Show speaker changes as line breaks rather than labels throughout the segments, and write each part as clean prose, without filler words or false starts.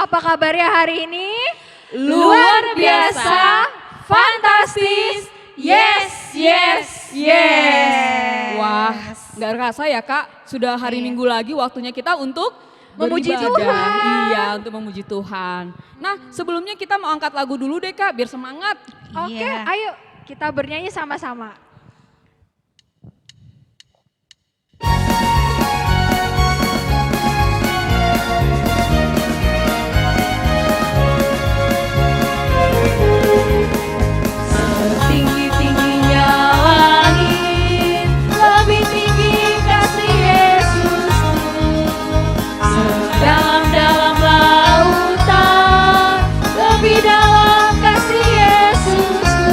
apa kabarnya hari ini?
Luar biasa, fantastis, yes, yes, yes.
Wah, nggak kerasa ya Kak, sudah hari Minggu lagi waktunya kita untuk
Memuji
beribadah.
Tuhan.
Iya, untuk memuji Tuhan. Nah, sebelumnya kita mau angkat lagu dulu deh Kak, biar semangat.
Oke, ayo kita bernyanyi sama-sama.
Setinggi-tingginya langit, lebih tinggi kasih Yesusku. Sedalam-dalam lautan, lebih dalam kasih Yesusku.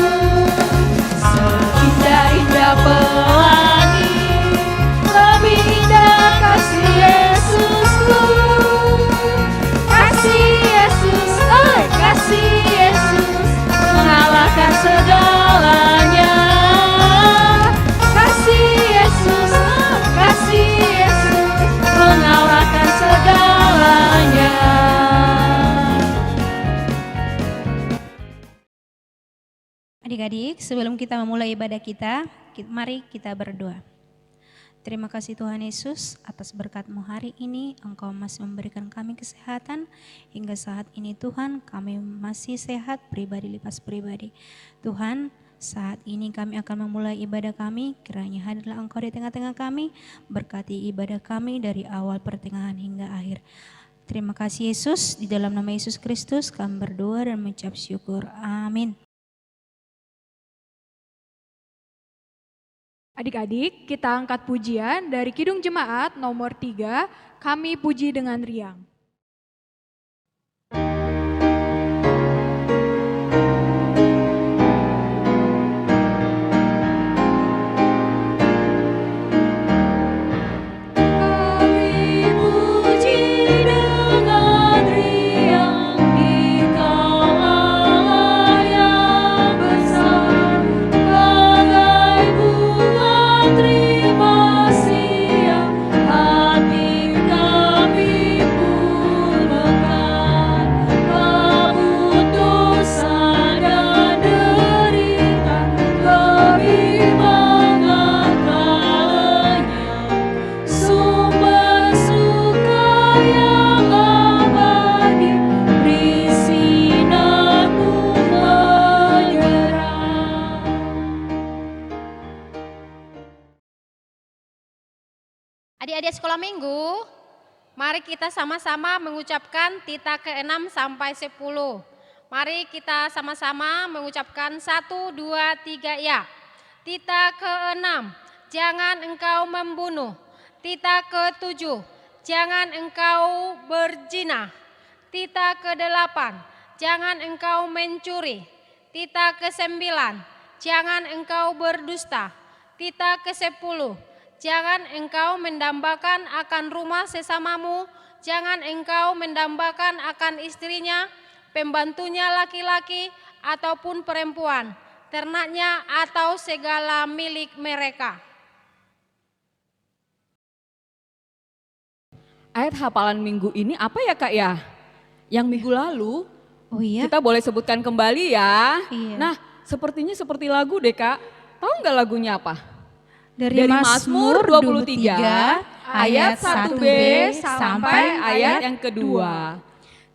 Seindah-indah pelangi, lebih indah kasih Yesusku. Kasih Yesus, kasih Yesus, mengalahkan segalanya. Kasih Yesus, mengalahkan segalanya.
Adik-adik, sebelum kita memulai ibadah kita, mari kita berdoa. Terima kasih Tuhan Yesus atas berkat-Mu hari ini, Engkau masih memberikan kami kesehatan. Hingga saat ini Tuhan, kami masih sehat pribadi lepas pribadi. Tuhan, saat ini kami akan memulai ibadah kami, kiranya hadirlah Engkau di tengah-tengah kami, berkati ibadah kami dari awal pertengahan hingga akhir. Terima kasih Yesus, di dalam nama Yesus Kristus kami berdoa dan mengucap syukur. Amin.
Adik-adik, kita angkat pujian dari Kidung Jemaat nomor 3, Kami Puji Dengan Riang.
Kami puji dengan riang di kala yang besar, bagai bunga terima siang, hati kami pun mekar. Kabut dosa dan derita, kebimbangan kalanya, sumber suka yang abadi, beri sinar-Mu menyerang.
Adik-adik sekolah minggu, mari kita sama-sama mengucapkan tita ke-6 sampai 10. Mari kita sama-sama mengucapkan 1, 2, 3 ya. Tita ke-6, jangan engkau membunuh. Tita ke-7, jangan engkau berzina. Tita ke-8, jangan engkau mencuri. Tita ke-9, jangan engkau berdusta. Tita ke-10, jangan engkau mendambakan akan rumah sesamamu, jangan engkau mendambakan akan istrinya, pembantunya laki-laki ataupun perempuan, ternaknya atau segala milik mereka.
Ayat hafalan minggu ini apa ya Kak ya? Yang minggu lalu
Oh iya?
kita boleh sebutkan kembali ya.
Iya.
Nah, sepertinya seperti lagu deh Kak. Tahu nggak lagunya apa?
Dari Mazmur 23 ayat
1b
1b
sampai ayat yang kedua.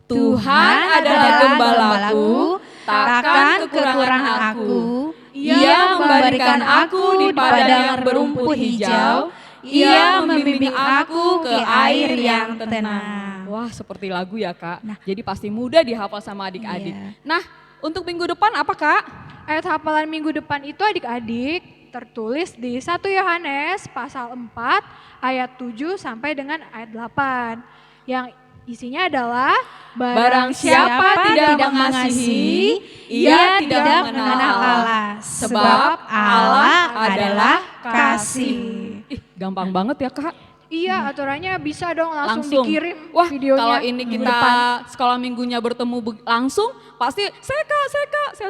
Tuhan adalah gembalaku, takkan kekurangan aku. Ia memberikan aku di padang berumput hijau. Ia membimbing aku ke air yang tenang. Wah, seperti lagu ya Kak. Jadi pasti mudah dihafal sama adik-adik.
Iya.
Nah, untuk minggu depan apa Kak?
Ayat hafalan minggu depan itu adik-adik tertulis di 1 Yohanes pasal 4 ayat 7 sampai dengan ayat 8. Yang isinya adalah
Barang siapa tidak mengasihi, ia tidak mengenal Allah. Sebab Allah adalah kasih. Ih, gampang banget ya Kak.
Iya, aturannya bisa dong langsung
Langsung.
dikirim
Wah,
videonya.
kalau ini
minggu
kita
depan.
sekolah minggunya bertemu langsung, pasti saya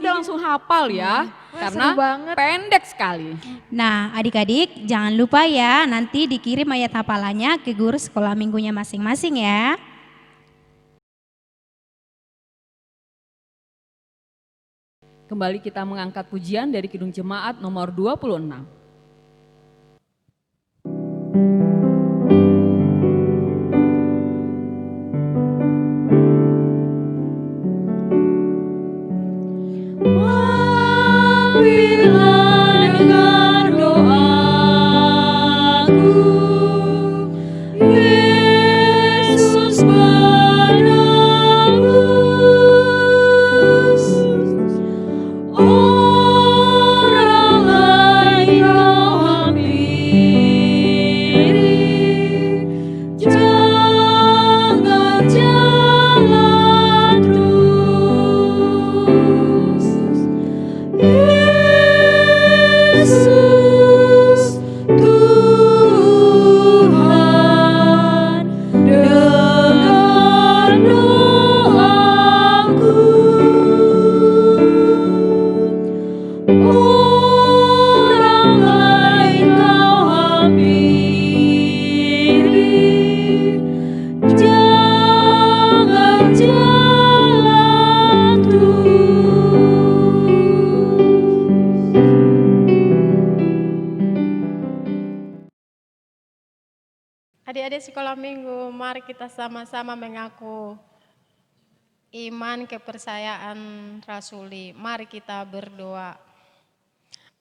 udah langsung hafal ya.
Wah,
Karena
seru banget.
pendek sekali.
Nah, adik-adik jangan lupa ya nanti dikirim ayat hafalannya ke guru sekolah minggunya masing-masing ya.
Kembali kita mengangkat pujian dari Kidung Jemaat nomor 26.
Mampirlah dengar doaku, Yesus penebus. Orang lain kau hampiri, jangan jalan terus. Yesus Tuhan, dengar doaku. Orang lain kau hampiri, jangan jalan terus.
Adik-adik sekolah minggu, mari kita sama-sama mengaku iman kepercayaan rasuli. Mari kita berdoa.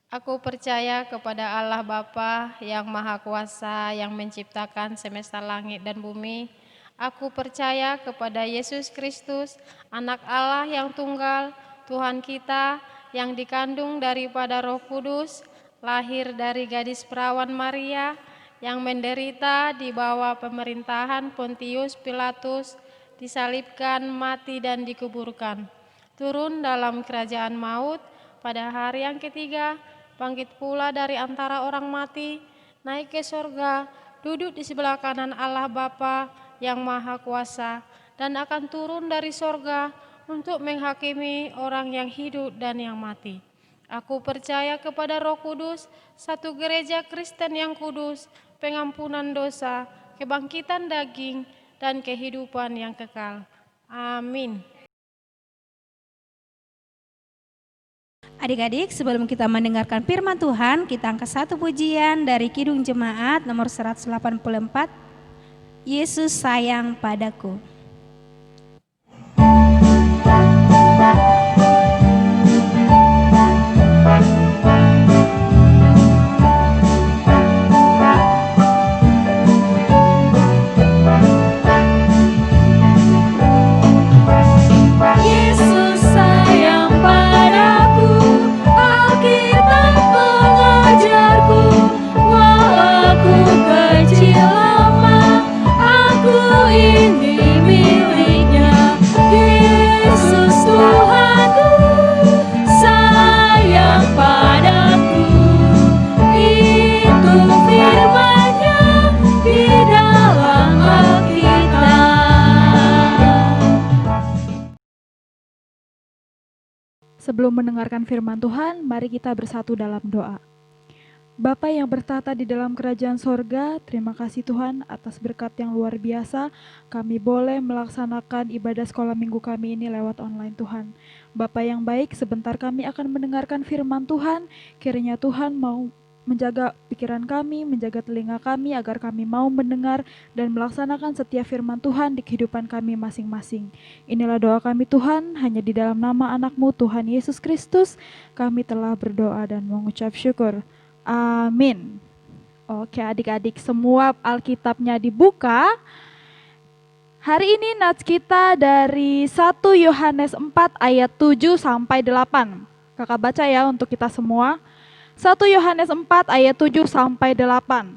Aku percaya kepada Allah Bapa yang Maha Kuasa yang menciptakan semesta langit dan bumi. Aku percaya kepada Yesus Kristus, anak Allah yang tunggal, Tuhan kita yang dikandung daripada Roh Kudus, lahir dari gadis perawan Maria, yang menderita di bawah pemerintahan Pontius Pilatus, disalibkan, mati dan dikuburkan. Turun dalam kerajaan maut, pada hari yang ketiga, bangkit pula dari antara orang mati, naik ke sorga, duduk di sebelah kanan Allah Bapa yang Maha Kuasa, dan akan turun dari sorga untuk menghakimi orang yang hidup dan yang mati. Aku percaya kepada Roh Kudus, satu gereja Kristen yang kudus, pengampunan dosa, kebangkitan daging, dan kehidupan yang kekal. Amin.
Adik-adik, sebelum kita mendengarkan firman Tuhan, kita angkat satu pujian dari Kidung Jemaat nomor 184, Yesus sayang padaku.
Yesus sayang padaku, Alkitab mengajarku, walaupun aku kecil lemah, aku ini miliknya. Yesus Tuhanku sayang padaku, itu firman-Nya di dalam Alkitab.
Sebelum mendengarkan firman Tuhan, mari kita bersatu dalam doa. Bapa yang bertata di dalam kerajaan sorga, terima kasih Tuhan atas berkat yang luar biasa. Kami boleh melaksanakan ibadah sekolah minggu kami ini lewat online Tuhan. Bapa yang baik, sebentar kami akan mendengarkan firman Tuhan. Kiranya Tuhan mau menjaga pikiran kami, menjaga telinga kami agar kami mau mendengar dan melaksanakan setiap firman Tuhan di kehidupan kami masing-masing. Inilah doa kami Tuhan, hanya di dalam nama anak-Mu Tuhan Yesus Kristus kami telah berdoa dan mengucap syukur. Amin. Oke adik-adik, semua Alkitabnya dibuka. Hari ini nats kita dari 1 Yohanes 4 ayat 7 sampai 8. Kakak baca ya untuk kita semua. 1 Yohanes 4 ayat 7 sampai 8.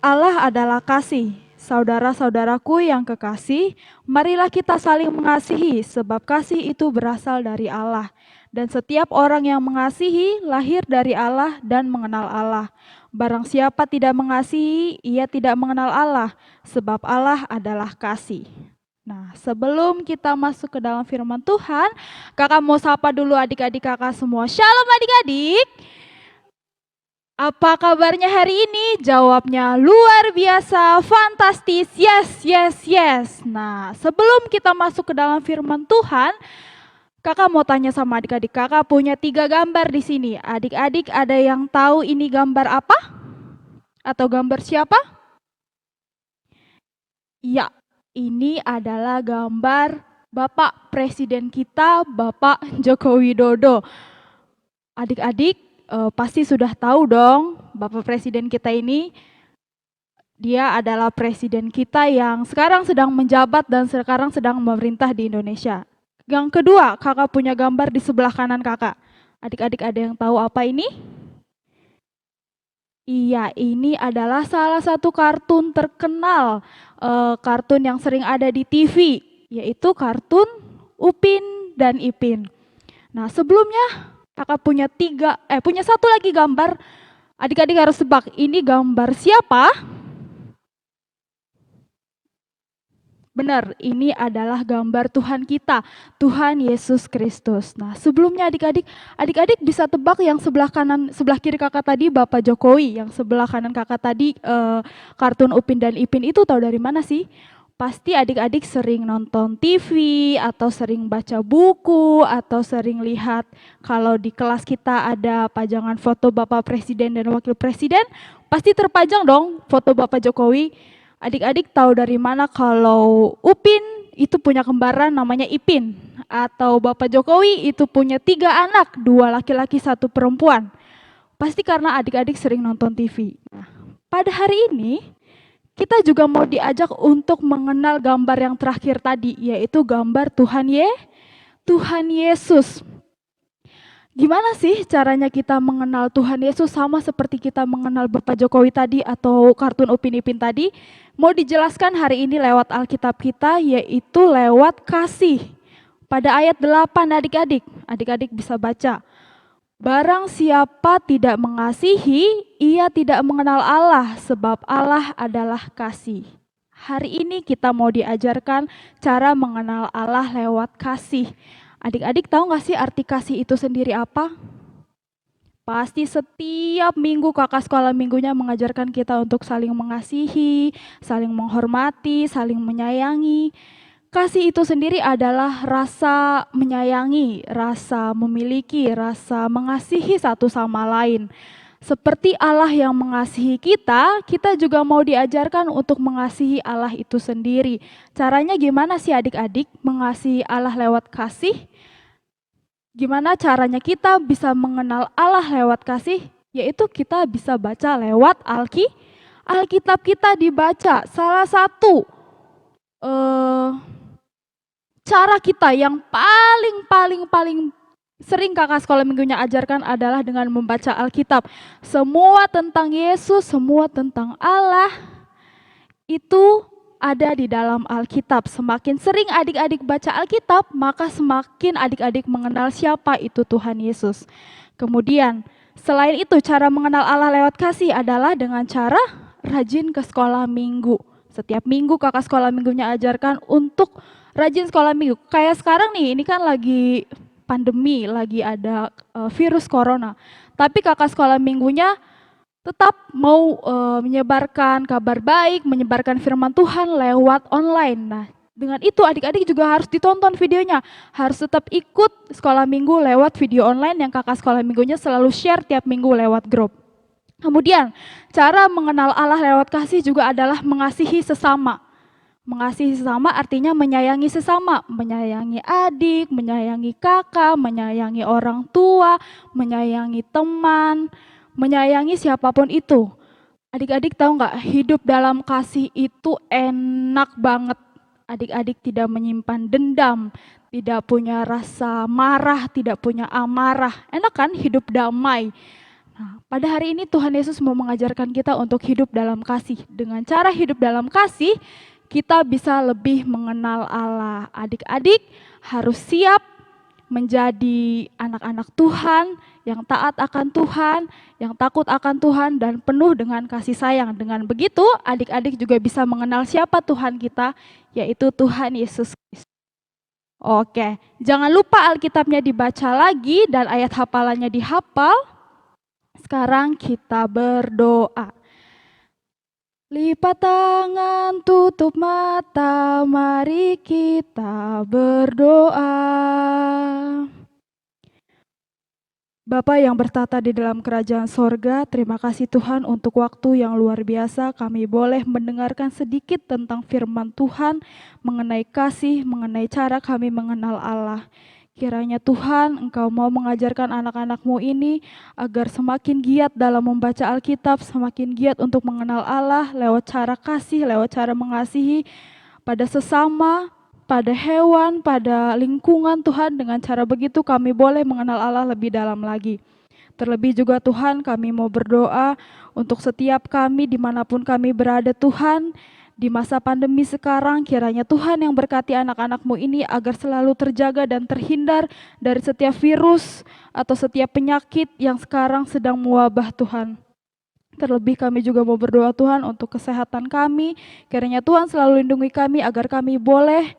Allah adalah kasih. Saudara-saudaraku yang kekasih, marilah kita saling mengasihi, sebab kasih itu berasal dari Allah. Dan setiap orang yang mengasihi lahir dari Allah dan mengenal Allah. Barang siapa tidak mengasihi, ia tidak mengenal Allah, sebab Allah adalah kasih. Nah, sebelum kita masuk ke dalam firman Tuhan, kakak mau sapa dulu adik-adik kakak semua. Shalom adik-adik. Apa kabarnya hari ini? Jawabnya luar biasa, fantastis, yes, yes, yes. Nah, sebelum kita masuk ke dalam firman Tuhan, Kakak mau tanya sama adik-adik, kakak punya 3 gambar di sini. Adik-adik ada yang tahu ini gambar apa? Atau gambar siapa? Ya, ini adalah gambar Bapak Presiden kita, Bapak Joko Widodo. Adik-adik pasti sudah tahu dong, Bapak Presiden kita ini, dia adalah presiden kita yang sekarang sedang menjabat dan sekarang sedang memerintah di Indonesia. Yang kedua, kakak punya gambar di sebelah kanan kakak. Adik-adik ada yang tahu apa ini? Iya, ini adalah salah satu kartun terkenal, kartun yang sering ada di TV, yaitu kartun Upin dan Ipin. Nah, sebelumnya kakak punya satu lagi gambar. Adik-adik harus tebak, ini gambar siapa? Benar, ini adalah gambar Tuhan kita, Tuhan Yesus Kristus. Nah, sebelumnya adik-adik bisa tebak yang sebelah kiri kakak tadi Bapak Jokowi, yang sebelah kanan kakak tadi kartun Upin dan Ipin itu tahu dari mana sih? Pasti adik-adik sering nonton TV, atau sering baca buku, atau sering lihat kalau di kelas kita ada pajangan foto Bapak Presiden dan Wakil Presiden, pasti terpajang dong foto Bapak Jokowi. Adik-adik tahu dari mana kalau Upin itu punya kembaran namanya Ipin, atau Bapak Jokowi itu punya 3 anak, 2 laki-laki 1 perempuan? Pasti karena adik-adik sering nonton TV. Nah, pada hari ini kita juga mau diajak untuk mengenal gambar yang terakhir tadi, yaitu gambar Tuhan Yesus. Gimana sih caranya kita mengenal Tuhan Yesus sama seperti kita mengenal Bapak Jokowi tadi atau kartun Upin Ipin tadi? Mau dijelaskan hari ini lewat Alkitab kita, yaitu lewat kasih. Pada ayat 8 adik-adik bisa baca. Barang siapa tidak mengasihi, ia tidak mengenal Allah, sebab Allah adalah kasih. Hari ini kita mau diajarkan cara mengenal Allah lewat kasih. Adik-adik tahu nggak sih arti kasih itu sendiri apa? Pasti setiap minggu kakak sekolah minggunya mengajarkan kita untuk saling mengasihi, saling menghormati, saling menyayangi. Kasih itu sendiri adalah rasa menyayangi, rasa memiliki, rasa mengasihi satu sama lain. Seperti Allah yang mengasihi kita, kita juga mau diajarkan untuk mengasihi Allah itu sendiri. Caranya gimana sih adik-adik mengasihi Allah lewat kasih? Gimana caranya kita bisa mengenal Allah lewat kasih? Yaitu kita bisa baca lewat Alkitab kita dibaca. Salah satu cara kita yang paling sering kakak sekolah minggunya ajarkan adalah dengan membaca Alkitab. Semua tentang Yesus, semua tentang Allah itu ada di dalam Alkitab. Semakin sering adik-adik baca Alkitab, maka semakin adik-adik mengenal siapa itu Tuhan Yesus. Kemudian, selain itu cara mengenal Allah lewat kasih adalah dengan cara rajin ke sekolah minggu. Setiap minggu kakak sekolah minggunya ajarkan untuk rajin sekolah minggu. Kayak sekarang nih, ini kan lagi pandemi, lagi ada virus corona. Tapi kakak sekolah minggunya tetap mau menyebarkan kabar baik, menyebarkan firman Tuhan lewat online. Nah, dengan itu adik-adik juga harus ditonton videonya. Harus tetap ikut sekolah minggu lewat video online yang kakak sekolah minggunya selalu share tiap minggu lewat grup. Kemudian, cara mengenal Allah lewat kasih juga adalah mengasihi sesama. Mengasihi sesama artinya menyayangi sesama, menyayangi adik, menyayangi kakak, menyayangi orang tua, menyayangi teman, menyayangi siapapun itu. Adik-adik tahu nggak, hidup dalam kasih itu enak banget. Adik-adik tidak menyimpan dendam, tidak punya rasa marah, tidak punya amarah. Enak kan hidup damai. Nah, pada hari ini Tuhan Yesus mau mengajarkan kita untuk hidup dalam kasih. Dengan cara hidup dalam kasih, kita bisa lebih mengenal Allah. Adik-adik harus siap menjadi anak-anak Tuhan yang taat akan Tuhan, yang takut akan Tuhan, dan penuh dengan kasih sayang. Dengan begitu, adik-adik juga bisa mengenal siapa Tuhan kita, yaitu Tuhan Yesus Kristus. Oke, jangan lupa Alkitabnya dibaca lagi dan ayat hafalannya dihafal. Sekarang kita berdoa. Lipat tangan, tutup mata, mari kita berdoa. Bapa yang bertata di dalam kerajaan sorga, terima kasih Tuhan untuk waktu yang luar biasa kami boleh mendengarkan sedikit tentang firman Tuhan mengenai kasih, mengenai cara kami mengenal Allah. Kiranya Tuhan Engkau mau mengajarkan anak-anak-Mu ini agar semakin giat dalam membaca Alkitab, semakin giat untuk mengenal Allah lewat cara kasih, lewat cara mengasihi pada sesama, pada hewan, pada lingkungan Tuhan. Dengan cara begitu kami boleh mengenal Allah lebih dalam lagi. Terlebih juga Tuhan, kami mau berdoa untuk setiap kami dimanapun kami berada Tuhan. Di masa pandemi sekarang, kiranya Tuhan yang berkati anak-anak-Mu ini agar selalu terjaga dan terhindar dari setiap virus atau setiap penyakit yang sekarang sedang mewabah Tuhan. Terlebih kami juga mau berdoa Tuhan untuk kesehatan kami. Kiranya Tuhan selalu lindungi kami agar kami boleh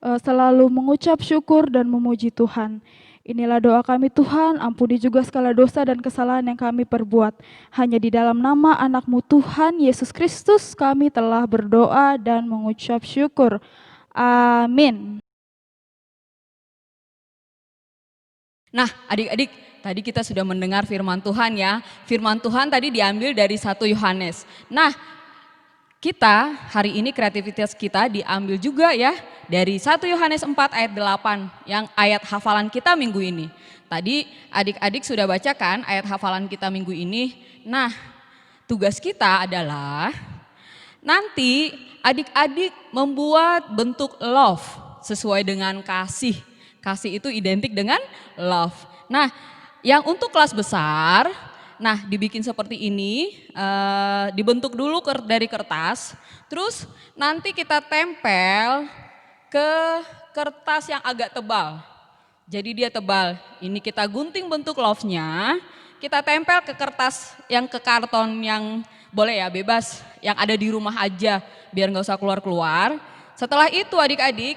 selalu mengucap syukur dan memuji Tuhan. Inilah doa kami Tuhan, ampuni juga segala dosa dan kesalahan yang kami perbuat. Hanya di dalam nama anak-Mu Tuhan Yesus Kristus kami telah berdoa dan mengucap syukur. Amin.
Nah, adik-adik, tadi kita sudah mendengar firman Tuhan ya. Firman Tuhan tadi diambil dari 1 Yohanes. Nah, kita hari ini kreativitas kita diambil juga ya dari 1 Yohanes 4 ayat 8 yang ayat hafalan kita minggu ini. Tadi adik-adik sudah bacakan ayat hafalan kita minggu ini. Nah, tugas kita adalah nanti adik-adik membuat bentuk love sesuai dengan kasih. Kasih itu identik dengan love. Nah, yang untuk kelas besar, nah dibikin seperti ini, dibentuk dulu dari kertas, terus nanti kita tempel ke kertas yang agak tebal. Jadi dia tebal, ini kita gunting bentuk love-nya, kita tempel ke kertas yang ke karton yang boleh ya bebas, yang ada di rumah aja biar nggak usah keluar-keluar. Setelah itu adik-adik,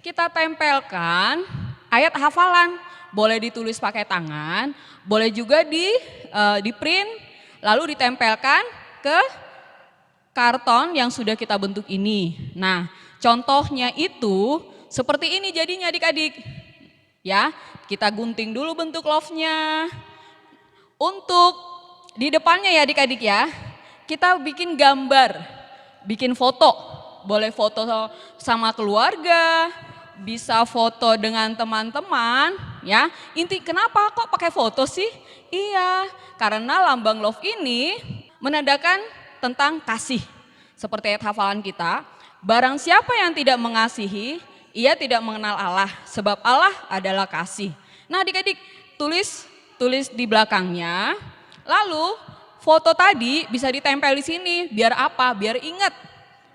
kita tempelkan ayat hafalan, boleh ditulis pakai tangan, boleh juga di print, lalu ditempelkan ke karton yang sudah kita bentuk ini. Nah, contohnya itu seperti ini jadinya adik-adik. Ya, kita gunting dulu bentuk love-nya. Untuk di depannya ya adik-adik ya, kita bikin gambar, bikin foto. Boleh foto sama keluarga, bisa foto dengan teman-teman ya. Inti kenapa kok pakai foto sih? Iya, karena lambang love ini menandakan tentang kasih. Seperti ayat hafalan kita, barang siapa yang tidak mengasihi, ia tidak mengenal Allah, sebab Allah adalah kasih. Nah adik-adik tulis di belakangnya, lalu foto tadi bisa ditempel di sini, biar apa? Biar ingat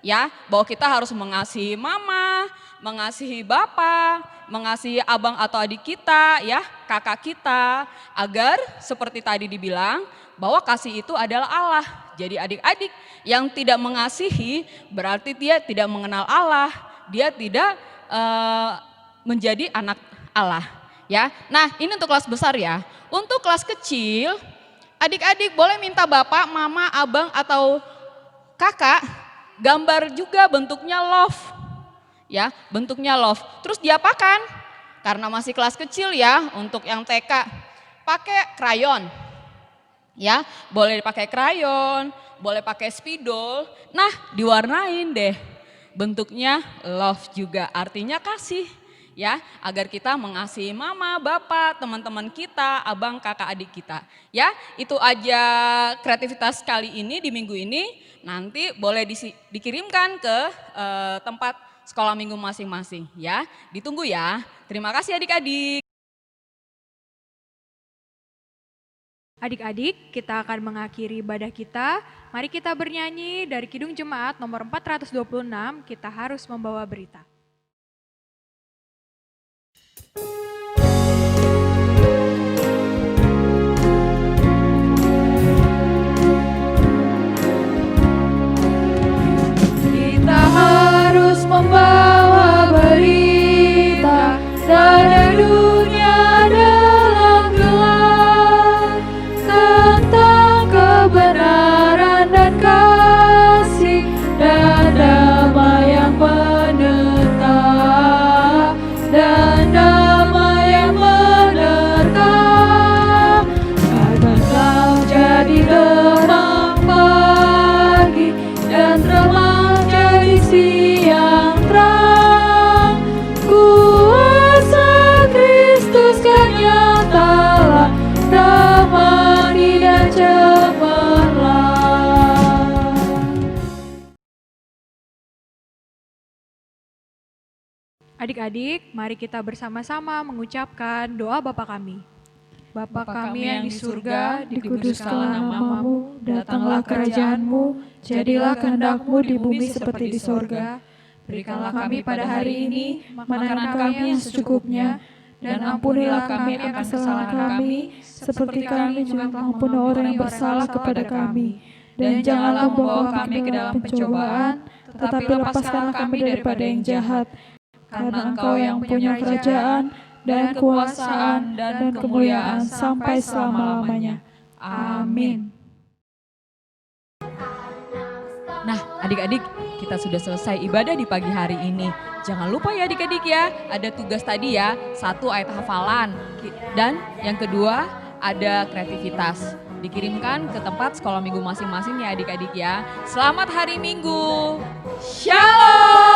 ya bahwa kita harus mengasihi mama, mengasihi bapak, mengasihi abang atau adik kita ya, kakak kita, agar seperti tadi dibilang bahwa kasih itu adalah Allah. Jadi adik-adik yang tidak mengasihi berarti dia tidak mengenal Allah, dia tidak menjadi anak Allah ya. Nah ini untuk kelas besar ya. Untuk kelas kecil, adik-adik boleh minta bapak, mama, abang atau kakak gambar juga bentuknya love. Ya, bentuknya love. Terus diapakan? Karena masih kelas kecil ya, untuk yang TK pakai krayon. Ya, boleh pakai krayon, boleh pakai spidol. Nah, diwarnain deh. Bentuknya love juga, artinya kasih. Ya, agar kita mengasihi mama, bapak, teman-teman kita, abang, kakak, adik kita. Ya, itu aja kreativitas kali ini di minggu ini. Nanti boleh dikirimkan ke tempat sekolah minggu masing-masing ya. Ditunggu ya. Terima kasih adik-adik.
Adik-adik, kita akan mengakhiri ibadah kita. Mari kita bernyanyi dari Kidung Jemaat nomor 426, kita harus membawa berita.
Kita harus membawa berita dari dunia dalam gelap tentang kebenaran dan kasih
Adik-adik, mari kita bersama-sama mengucapkan doa Bapa kami. Bapa kami yang di surga,
Dikuduskanlah namamu, datanglah kerajaanmu, jadilah kehendak-Mu di bumi seperti di sorga.
Berikanlah kami pada hari ini
Makanan kami yang secukupnya, dan ampunilah kami akan kesalahan kami, seperti kami juga mengampuni orang yang bersalah kepada kami. Dan janganlah membawa kami ke dalam pencobaan, tetapi lepaskanlah kami daripada yang jahat. Karena Engkau yang punya kerajaan, dan kekuasaan, dan kemuliaan sampai selama-lamanya. Amin.
Nah, adik-adik, kita sudah selesai ibadah di pagi hari ini. Jangan lupa ya adik-adik ya, ada tugas tadi ya, 1 ayat hafalan. Dan yang kedua, ada kreativitas. Dikirimkan ke tempat sekolah minggu masing-masing ya adik-adik ya. Selamat hari Minggu. Shalom.